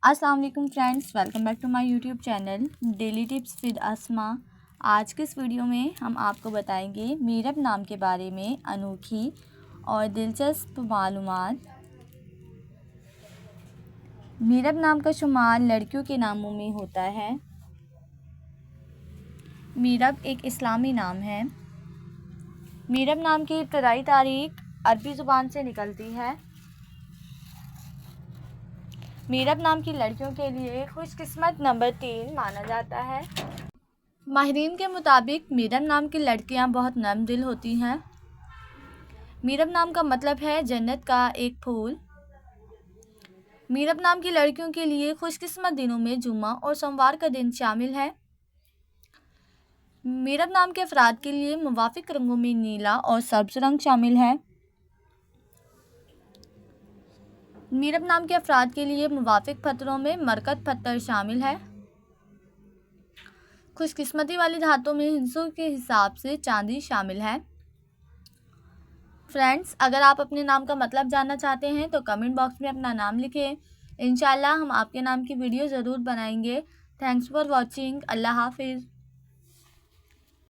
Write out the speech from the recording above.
अस्सलाम वालेकुम friends, welcome back to my YouTube channel daily tips with Asma. आज के इस वीडियो में हम आपको बताएंगे मीरब नाम के बारे में अनोखी और दिलचस्प मालूमात। मीरब नाम का शुमार लड़कियों के नामों में होता है। मीरब एक इस्लामी नाम है। मीरब नाम की इब्तदाई तारीख अरबी ज़ुबान से निकलती है। मीरब नाम की लड़कियों के लिए खुशकिस्मत नंबर 3 माना जाता है। माहिरीन के मुताबिक मीरब नाम की लड़कियां बहुत नर्म दिल होती हैं। मीरब नाम का मतलब है जन्नत का एक फूल। मीरब नाम की लड़कियों के लिए खुशकिस्मत दिनों में जुम्मा और सोमवार का दिन शामिल है। मीरब नाम के अफराद के लिए मुवाफिक रंगों में नीला और सब्ज रंग शामिल है। मीरब नाम के अफराद के लिए मुवाफिक पत्थरों में मरकत पत्थर शामिल है। खुशकिस्मती वाली धातों में हिस्सों के हिसाब से चांदी शामिल है। फ्रेंड्स, अगर आप अपने नाम का मतलब जानना चाहते हैं तो कमेंट बॉक्स में अपना नाम लिखें। इंशाल्लाह हम आपके नाम की वीडियो ज़रूर बनाएंगे। Thanks for watching. अल्लाह हाफिज़।